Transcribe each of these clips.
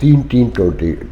3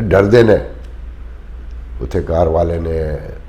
ਡਰਦੇ ਨੇ ਉੱਥੇ ਕਾਰ ਵਾਲੇ ਨੇ,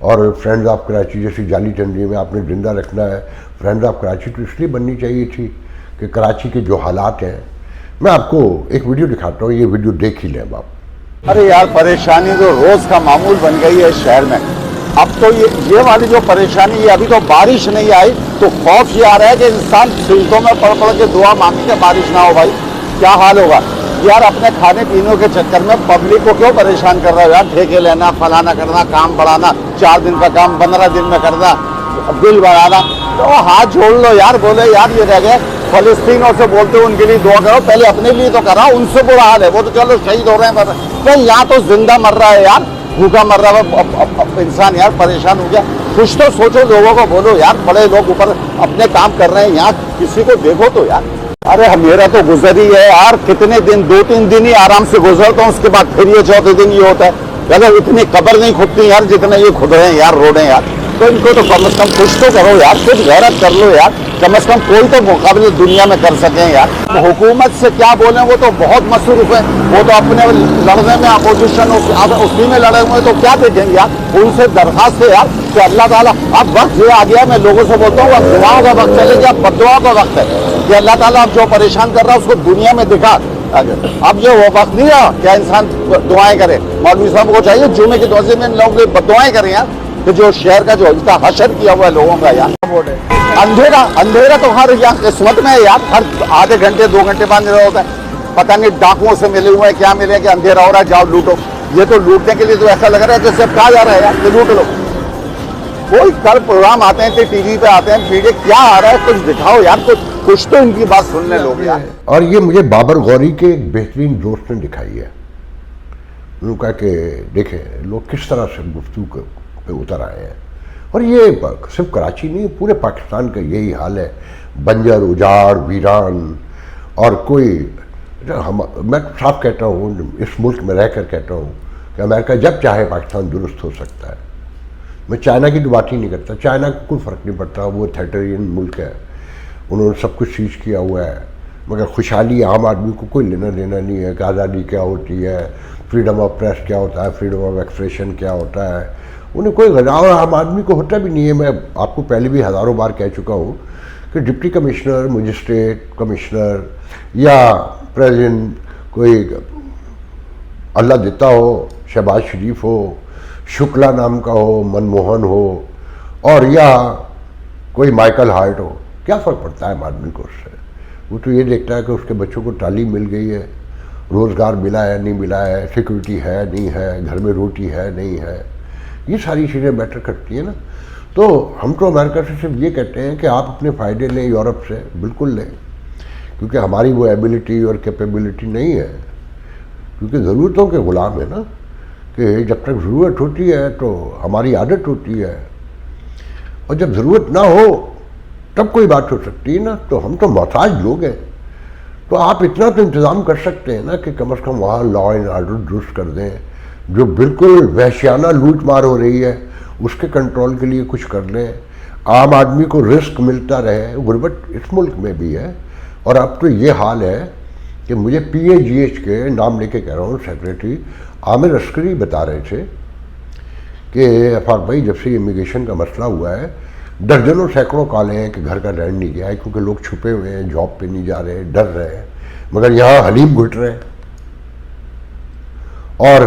اور فرینڈز آف کراچی جیسی جعلی تنظیمیں آپ نے زندہ رکھنا ہے. فرینڈز آف کراچی تو اس لیے بننی چاہیے تھی کہ کراچی کے جو حالات ہیں، میں آپ کو ایک ویڈیو دکھاتا ہوں، یہ ویڈیو دیکھ ہی لیں آپ. ارے یار پریشانی تو روز کا معمول بن گئی ہے اس شہر میں. اب تو یہ والی جو پریشانی ہے، ابھی تو بارش نہیں آئی تو خوف یہ آ رہا ہے کہ انسان سجدوں میں پڑھ پڑھ کے دعا مانگے کہ بارش نہ ہو. بھائی کیا حال ہوگا یار. اپنے کھانے پینوں کے چکر میں پبلک کو کیوں پریشان کر رہا ہے یار. ٹھیکے لینا، فلانا کرنا، کام بڑھانا، 4 دن کا کام 15 دن میں کرنا، بل بڑھانا. تو ہاتھ جوڑ لو یار. بولے یار یہ رہ گئے فلسطینوں سے بولتے ہو ان کے لیے دعا کرو، پہلے اپنے لیے تو کرا. ان سے برا حال ہے، وہ تو چلو شہید ہو رہے ہیں، بھائی یہاں تو زندہ مر رہا ہے یار، بھوکا مر رہا ہے انسان یار. پریشان ہو گیا. کچھ تو سوچو، لوگوں کو بولو یار. بڑے لوگ اوپر اپنے کام کر رہے ہیں، یہاں کسی کو دیکھو تو یار. ارے میرا تو گزر ہی ہے یار. کتنے دن، 2-3 دن ہی آرام سے گزرتا ہوں، اس کے بعد پھر یہ چوتھے دن یہ ہوتا ہے. اگر اتنی قبر نہیں کھدتی یار جتنے یہ کھد رہے ہیں یار روڈیں یار. تو ان کو تو کم از کم کچھ تو کرو یار، کچھ غیرت کر لو یار. کم از کم کوئی تو مقابلے دنیا میں کر سکیں یار. حکومت سے کیا بولیں، وہ تو بہت مصروف ہے. وہ تو اپنے لڑنے میں اپوزیشن اسی میں لڑے ہوئے، تو کیا دیکھیں گے یار. ان سے درخواست ہے یار کہ اللہ تعالیٰ اب وقت یہ آ گیا. میں لوگوں سے بولتا ہوں اب دعاؤں کا وقت چلے گیا، بد دعا کا وقت ہے کہ اللہ تعالیٰ اب جو پریشان کر رہا ہے اس کو دنیا میں دکھا. اب یہ وہ وقت نہیں رہا کیا انسان دعائیں کرے. مولوی صاحب کو چاہیے جمعے کی دوسرے میں لوگ دعائیں کریں یار، کہ جو شہر کا جو اتنا حشر کیا ہوا ہے لوگوں کا یار. اندھیرا تو ہر یہاں قسمت میں ہے یار. ہر آدھے گھنٹے 2 گھنٹے بعد اندھیرا ہوتا ہے. پتہ نہیں ڈاکوؤں سے ملے ہوئے ہیں، کیا ملے کہ اندھیرا ہو رہا ہے جاؤ لوٹو. یہ تو لوٹنے کے لیے تو ایسا لگ رہا ہے جیسے اب کہا جا رہا ہے یار کہ لوٹ لو. کوئی کل پروگرام آتے ہیں کہ ٹی وی پہ آتے ہیں، ویڈیو کیا آ رہا ہے کچھ دکھاؤ یار. کچھ تو ان کی بات سننے لوگ یار. اور یہ مجھے بابر غوری کے ایک بہترین دوست نے دکھائی ہے. انہوں نے کہا کہ دیکھیں لوگ کس طرح سے گفتگو پہ اتر آئے ہیں. اور یہ صرف کراچی نہیں، پورے پاکستان کا یہی حال ہے. بنجر، اجاڑ، ویران. اور کوئی میں صاف کہتا ہوں، اس ملک میں رہ کر کہتا ہوں کہ امریکہ جب چاہے پاکستان درست ہو سکتا ہے. میں چائنا کی تو بات ہی نہیں کرتا. چائنا کو کوئی فرق نہیں پڑتا، وہ تھیٹرین ملک ہے، انہوں نے سب کچھ سیز کیا ہوا ہے. مگر خوشحالی عام آدمی کو کوئی لینا دینا نہیں ہے کہ آزادی کیا ہوتی ہے، فریڈم آف پریس کیا ہوتا ہے، فریڈم آف ایکسپریشن کیا ہوتا ہے. انہیں کوئی غذا اور عام آدمی کو ہوتا بھی نہیں ہے. میں آپ کو پہلے بھی ہزاروں بار کہہ چکا ہوں کہ ڈپٹی کمشنر، مجسٹریٹ کمشنر یا پریزیڈنٹ کوئی اللہ دیتا ہو، شہباز شریف ہو، شکلا نام کا ہو، منموہن ہو، اور یا کوئی مائیکل ہارٹ ہو، کیا فرق پڑتا ہے آدمی کو اس سے. وہ تو یہ دیکھتا ہے کہ اس کے بچوں کو تعلیم مل گئی ہے، روزگار ملا ہے نہیں ملا ہے، سیکورٹی ہے نہیں ہے، گھر میں روٹی ہے نہیں ہے. یہ ساری چیزیں میٹر کرتی ہیں نا. تو ہم تو امریکہ سے صرف یہ کہتے ہیں کہ آپ اپنے فائدے لیں، یورپ سے بالکل لیں، کیونکہ ہماری وہ ایبیلٹی اور کیپیبلٹی نہیں ہے. کیونکہ ضرورتوں کے غلام ہے نا، کہ جب تک ضرورت ہوتی ہے تو ہماری عادت ہوتی ہے، اور جب ضرورت نہ ہو تب کوئی بات ہو سکتی ہے نا. تو ہم تو محتاج لوگ ہیں. تو آپ اتنا تو انتظام کر سکتے ہیں نا کہ کم از کم وہاں لا اینڈ آرڈر درست کر دیں. جو بالکل وحشیانہ لوٹ مار ہو رہی ہے اس کے کنٹرول کے لیے کچھ کر لیں. عام آدمی کو رزق ملتا رہے. غربت اس ملک میں بھی ہے. اور اب تو یہ حال ہے کہ مجھے پی اے جی ایچ کے نام لے کے کہہ رہا ہوں، سیکریٹری عامر عسکری بتا رہے تھے کہ افاق بھائی جب سے امیگریشن کا مسئلہ ہوا ہے درجنوں سینکڑوں کالے ہیں کہ گھر کا رینٹ نہیں گیا ہے کیونکہ لوگ چھپے ہوئے ہیں، جاب پہ نہیں جا رہے، ڈر رہے ہیں. مگر یہاں حلیم گھٹ رہے ہیں. اور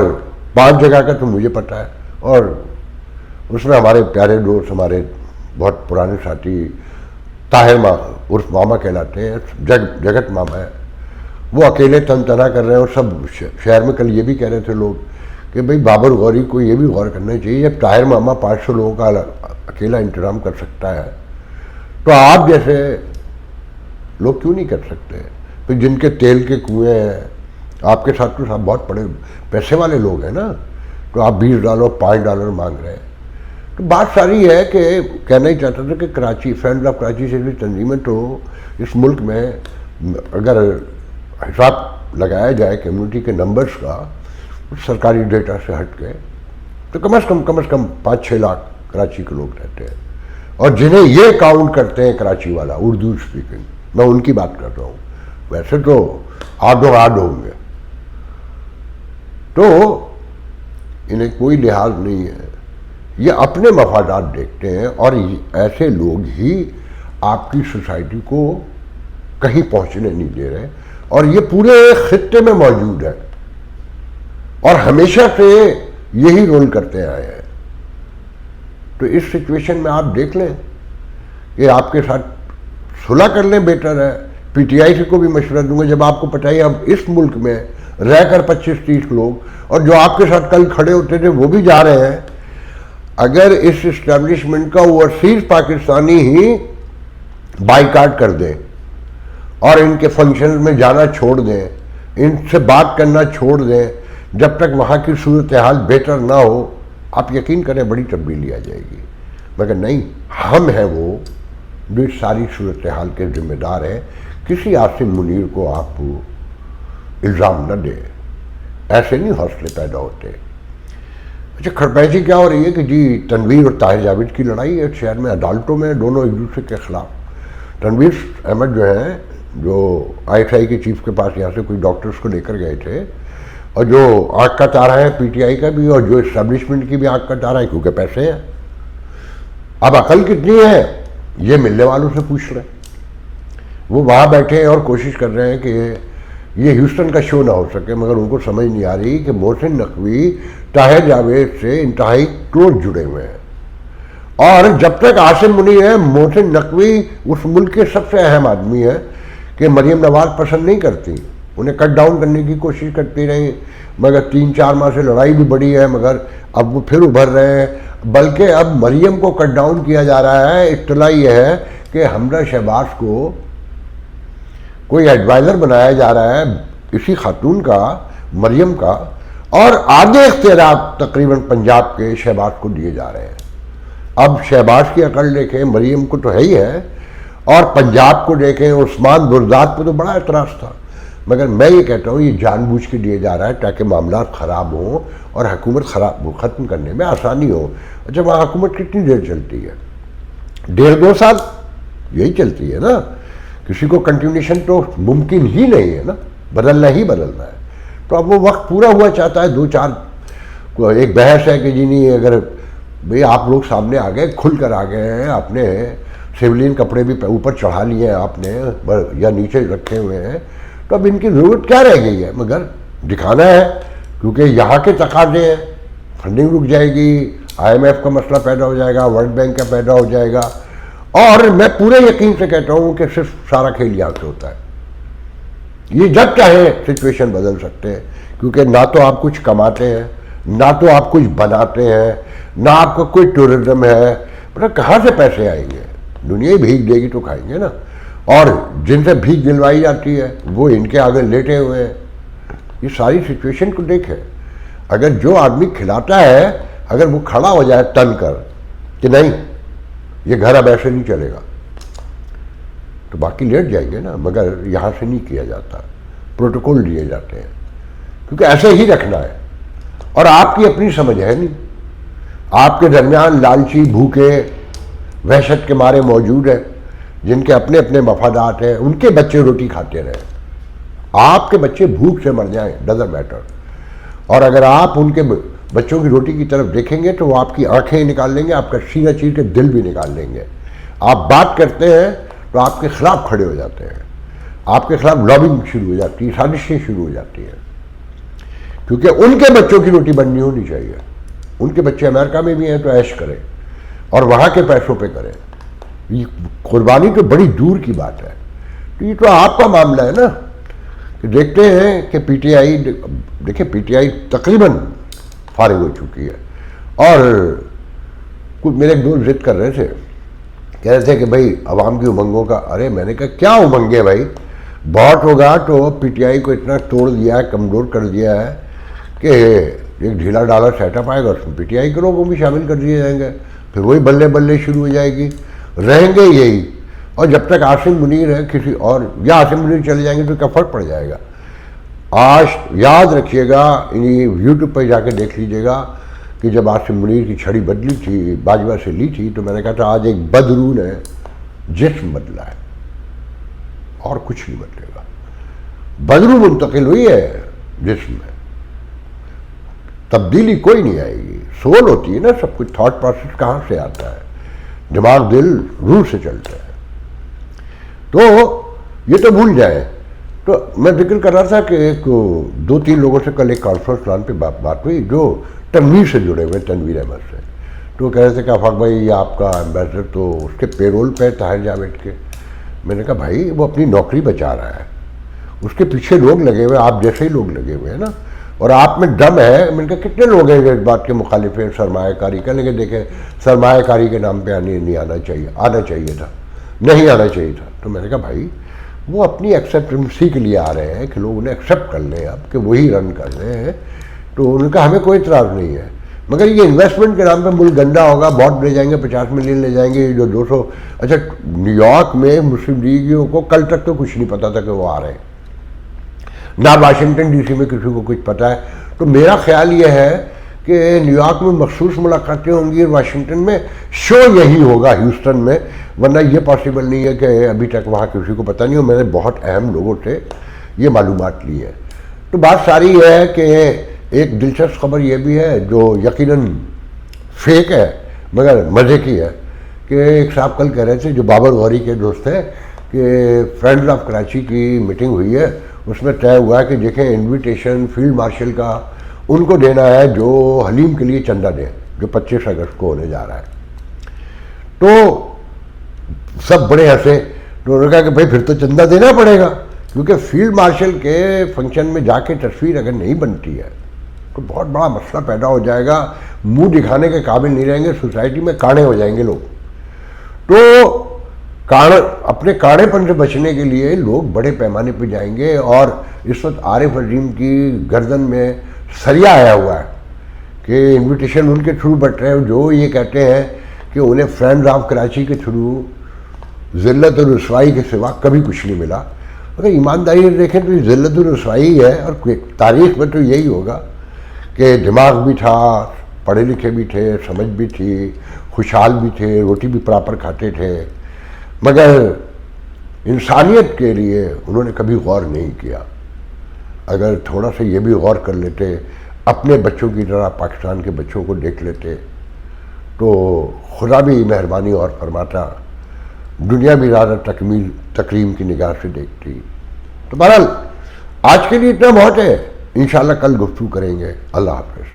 5 جگہ کا تو مجھے پتہ ہے، اور اس میں ہمارے پیارے دوست، ہمارے بہت پرانے ساتھی طاہر عرف ماما کہلاتے ہیں، جگت ماما ہے، وہ اکیلے تن تنا کر رہے ہیں. اور سب شہر میں کل یہ بھی کہہ رہے تھے لوگ کہ بھئی بابر غوری کو یہ بھی غور کرنا چاہیے، جب طاہر ماما 500 لوگوں کا اکیلا انتظام کر سکتا ہے تو آپ جیسے لوگ کیوں نہیں کر سکتے؟ پھر جن کے تیل کے کنویں ہیں، آپ کے ساتھ تو صاحب بہت بڑے پیسے والے لوگ ہیں نا، تو آپ $20 $5 مانگ رہے ہیں. تو بات ساری ہے کہ کہنا ہی چاہتا تھا کہ کراچی فرینڈز آف کراچی سے بھی تنظیمیں تو اس ملک میں اگر حساب لگایا جائے کمیونٹی کے نمبرز کا سرکاری ڈیٹا سے ہٹ کے تو کم از کم 5-6 لاکھ کراچی کے لوگ رہتے ہیں. اور جنہیں یہ کاؤنٹ کرتے ہیں کراچی والا اردو اسپیکنگ، میں ان کی بات کر رہا ہوں. ویسے تو آڈ ہوں گے. تو انہیں کوئی لحاظ نہیں ہے یہ اپنے مفادات دیکھتے ہیں، اور ایسے لوگ ہی آپ کی سوسائٹی کو کہیں پہنچنے نہیں دے رہے، اور یہ پورے خطے میں موجود ہے اور ہمیشہ سے یہی رول کرتے آئے ہیں۔ تو اس سچویشن میں آپ دیکھ لیں کہ آپ کے ساتھ صلح کر لیں، بیٹر ہے۔ پی ٹی آئی سے کو بھی مشورہ دوں گا، جب آپ کو پتہ ہے اب اس ملک میں رہ کر 25-30 لوگ، اور جو آپ کے ساتھ کل کھڑے ہوتے تھے وہ بھی جا رہے ہیں، اگر اس اسٹیبلشمنٹ کا اوورسیز پاکستانی ہی بائیکاٹ کر دیں اور ان کے فنکشن میں جانا چھوڑ دیں، ان سے بات کرنا چھوڑ دیں، جب تک وہاں کی صورتحال بہتر نہ ہو، آپ یقین کریں بڑی تبدیلی آ جائے گی۔ مگر نہیں، ہم ہیں وہ جو اس ساری صورتحال کے ذمہ دار ہیں۔ کسی عاصم منیر کو آپ الزام نہ دیں، ایسے نہیں حوصلے پیدا ہوتے۔ اچھا، کھڑپیچی کیا ہو رہی ہے کہ جی تنویر اور طاہر جاوید کی لڑائی ہے شہر میں، عدالتوں میں، دونوں ایک دوسرے کے خلاف۔ تنویر احمد جو ہیں، جو آئی ایس آئی کے چیف کے پاس یہاں سے کوئی ڈاکٹرز کو لے کر گئے تھے، اور جو آنکھ کا تارا ہے پی ٹی آئی کا بھی، اور جو اسٹیبلشمنٹ کی بھی آنکھ کا تارا ہے، کیونکہ پیسے ہیں۔ اب عقل کتنی ہے یہ ملنے والوں سے پوچھ رہے ہیں۔ وہ وہاں بیٹھے ہیں اور کوشش کر رہے ہیں کہ یہ ہیوسٹن کا شو نہ ہو سکے، مگر ان کو سمجھ نہیں آ رہی کہ محسن نقوی طاہر جاوید سے انتہائی کلوز جڑے ہوئے ہیں، اور جب تک عاصم منیر ہے، محسن نقوی اس ملک کے سب سے اہم آدمی ہے کہ مریم نواز پسند نہیں کرتی، انہیں کٹ ڈاؤن کرنے کی کوشش کرتی رہی، مگر 3-4 ماہ سے لڑائی بھی بڑی ہے، مگر اب وہ پھر ابھر رہے ہیں۔ بلکہ اب مریم کو کٹ ڈاؤن کیا جا رہا ہے۔ اطلاع یہ ہے کہ حمزہ شہباز کو کوئی ایڈوائزر بنایا جا رہا ہے اسی خاتون کا، مریم کا، اور آدھے اختیارات تقریباً پنجاب کے شہباز کو دیے جا رہے ہیں۔ اب شہباز کی عقل دیکھیں، مریم کو تو ہے ہی ہے، اور پنجاب کو دیکھیں، عثمان برزاد پہ تو بڑا اعتراض تھا، مگر میں یہ کہتا ہوں یہ جان بوجھ کے دیے جا رہا ہے تاکہ معاملات خراب ہوں اور حکومت ختم کرنے میں آسانی ہو۔ اچھا، وہاں حکومت کتنی دیر چلتی ہے؟ 1.5-2 سال یہی چلتی ہے نا، کسی کو کنٹینیوشن تو ممکن ہی نہیں ہے نا، بدلنا ہی بدلنا ہے۔ تو اب وہ وقت پورا ہوا چاہتا ہے، 2-4 ایک بحث ہے کہ جی نہیں، اگر بھئی آپ لوگ سامنے آ گئے، کھل کر آ گئے ہیں، آپ نے سیولین کپڑے بھی اوپر چڑھا لیے ہیں آپ نے یا نیچے رکھے ہوئے ہیں، تو اب ان کی ضرورت کیا رہ گئی ہے؟ مگر دکھانا ہے، کیونکہ یہاں کے تقاضے ہیں، فنڈنگ رک جائے گی، آئی ایم ایف کا مسئلہ پیدا ہو جائے گا، ورلڈ بینک کا پیدا ہو جائے گا، اور میں پورے یقین سے کہتا ہوں کہ صرف سارا کھیل یہاں سے ہوتا ہے۔ یہ جب چاہیں سچویشن بدل سکتے ہیں، کیونکہ نہ تو آپ کچھ کماتے ہیں، نہ تو آپ کچھ بناتے ہیں، نہ آپ کا کوئی ٹورزم ہے، مطلب کہاں سے پیسے آئیں گے؟ دنیا ہی بھیگ دے گی تو کھائیں گے نا، اور جن سے بھیک دلوائی جاتی ہے وہ ان کے آگے لیٹے ہوئے ہیں۔ یہ ساری سچویشن کو دیکھیں، اگر جو آدمی کھلاتا ہے اگر وہ کھڑا ہو جائے تن کر کہ نہیں یہ گھر اب ایسے نہیں چلے گا، تو باقی لیٹ جائیں گے نا، مگر یہاں سے نہیں کیا جاتا، پروٹوکول دیے جاتے ہیں، کیونکہ ایسے ہی رکھنا ہے، اور آپ کی اپنی سمجھ ہے نہیں، آپ کے درمیان لالچی بھوکے وحشت کے مارے موجود ہیں، جن کے اپنے اپنے مفادات ہیں، ان کے بچے روٹی کھاتے رہیں، آپ کے بچے بھوک سے مر جائیں، ڈزنٹ میٹر، اور اگر آپ ان کے بچوں کی روٹی کی طرف دیکھیں گے تو وہ آپ کی آنکھیں نکال لیں گے، آپ کا سینہ چیر کے دل بھی نکال لیں گے۔ آپ بات کرتے ہیں تو آپ کے خلاف کھڑے ہو جاتے ہیں، آپ کے خلاف لابنگ شروع ہو جاتی ہے، سازشیں شروع ہو جاتی ہیں، کیونکہ ان کے بچوں کی روٹی بننی ہونی چاہیے۔ ان کے بچے امریکہ میں بھی ہیں تو عیش کریں اور وہاں کے پیسوں پہ کریں، یہ قربانی تو بڑی دور کی بات ہے۔ تو یہ تو آپ کا معاملہ ہے نا، کہ دیکھتے ہیں کہ پی ٹی آئی، دیکھیں پی ٹی آئی تقریباً فارغ ہو چکی ہے، اور کچھ میرے ایک دوست ضد کر رہے تھے، کہہ رہے تھے کہ بھائی عوام کی امنگوں کا، ارے میں نے کہا کیا امنگیں بھائی، بہت ہوگا تو پی ٹی آئی کو اتنا توڑ دیا ہے، کمزور کر دیا ہے کہ ایک ڈھیلا ڈالا سیٹ اپ آئے گا، اس میں پی ٹی آئی کے لوگوں کو بھی شامل کر دیے جائیں گے، پھر وہی بلے بلے شروع ہو جائے گی، رہیں گے یہی، اور جب تک عاصم منیر ہے کسی اور، یا عاصم منیر چلے جائیں گے تو کیا فرق پڑ جائے گا؟ آج یاد رکھیے گا، یوٹیوب پہ جا کے دیکھ لیجیے گا کہ جب عاصم منیر کی چھڑی بدلی تھی، باجوہ سے لی تھی، تو میں نے کہا تھا آج ایک بدرو نے جسم بدلا ہے اور کچھ نہیں بدلے گا، بدرو منتقل ہوئی ہے جسم میں، تبدیلی کوئی نہیں آئے گی. سول ہوتی ہے نا سب کچھ, تھاٹ پروسیس کہاں سے آتا ہے؟ دماغ دل روح سے چلتا ہے. تو یہ تو بھول جائیں. تو میں ذکر کر رہا تھا کہ ایک 2-3 لوگوں سے کل ایک کانفرنس پلان پہ بات ہوئی جو تنویر سے جڑے ہوئے, تنویر احمد سے. تو وہ کہہ رہے تھے کہ آفاق بھائی یہ آپ کا ایمبیسڈر تو اس کے پے رول پہ طاہر جاوید کے. میں نے کہا بھائی وہ اپنی نوکری بچا رہا ہے, اس کے پیچھے لوگ لگے ہوئے, آپ جیسے ہی لوگ لگے ہوئے ہیں نا, اور آپ میں دم ہے. میں نے کہا کتنے لوگ ہیں اس بات کے مخالف ہیں سرمایہ کاری کا, لیکن دیکھیں سرمایہ کاری کے نام پہ نہیں آنا چاہیے, آنا چاہیے تھا, نہیں آنا چاہیے تھا. تو میں نے کہا بھائی وہ اپنی ایکسیپٹنسی کے لیے آ رہے ہیں کہ لوگ انہیں ایکسیپٹ کر لیں اب کہ وہی رن کر رہے ہیں. تو ان کا ہمیں کوئی اعتراض نہیں ہے, مگر یہ انویسٹمنٹ کے نام پہ ملک گندا ہوگا, بانڈ لے جائیں گے 50 ملین لے جائیں گے جو 200. اچھا نیو یارک میں مسلم لیگیوں کو کل تک تو کچھ نہیں پتا تھا کہ وہ آ رہے ہیں, نہ واشنگٹن ڈی سی میں کسی کو کچھ پتا ہے. تو میرا خیال یہ ہے کہ نیو یارک میں مخصوص ملاقاتیں ہوں گی اور واشنگٹن میں شو یہی ہوگا ہیوسٹن میں, ورنہ یہ پاسبل نہیں ہے کہ ابھی تک وہاں کسی کو پتہ نہیں ہو. میں نے بہت اہم لوگوں سے یہ معلومات لی ہے. تو بات ساری یہ ہے کہ ایک دلچسپ خبر یہ بھی ہے جو یقیناً فیک ہے مگر مزے کی ہے کہ ایک صاحب کل کہہ رہے تھے جو بابر غوری کے دوست ہیں کہ فرینڈز آف کراچی کی میٹنگ ہوئی ہے, اس میں طے ہوا ہے کہ دیکھیں انویٹیشن فیلڈ مارشل کا ان کو دینا ہے جو حلیم کے لیے چندہ دیں جو 25 اگست کو ہونے جا رہا ہے. تو سب بڑے ہنسے. تو انہوں نے کہا کہ بھائی پھر تو چندہ دینا پڑے گا, کیونکہ فیلڈ مارشل کے فنکشن میں جا کے تصویر اگر نہیں بنتی ہے تو بہت بڑا مسئلہ پیدا ہو جائے گا, منہ دکھانے کے قابل نہیں رہیں گے, سوسائٹی میں کاڑے ہو جائیں گے لوگ. تو اپنے کاڑے پن سے بچنے کے لیے لوگ بڑے پیمانے پہ جائیں گے. اور اس وقت عارف عظیم کی گردن میں سریا آیا ہوا ہے کہ انویٹیشن ان کے تھرو بٹ رہے ہیں, جو یہ کہتے ہیں کہ انہیں فرینڈز آف کراچی کے تھرو ذلت اور رسوائی کے سوا کبھی کچھ نہیں ملا. اگر ایمانداری سے دیکھیں تو یہ ذلت اور رسوائی ہے, اور تاریخ میں تو یہی ہوگا کہ دماغ بھی تھا, پڑھے لکھے بھی تھے, سمجھ بھی تھی, خوشحال بھی تھے, روٹی بھی پراپر کھاتے تھے, مگر انسانیت کے لیے انہوں نے کبھی غور نہیں کیا. اگر تھوڑا سا یہ بھی غور کر لیتے, اپنے بچوں کی طرح پاکستان کے بچوں کو دیکھ لیتے, تو خدا بھی مہربانی اور فرماتا, دنیا بھی زیادہ تکریم کی نگاہ سے دیکھتی. تو بہرحال آج کے لیے اتنا بہت ہے, انشاءاللہ کل گفتگو کریں گے. اللہ حافظ.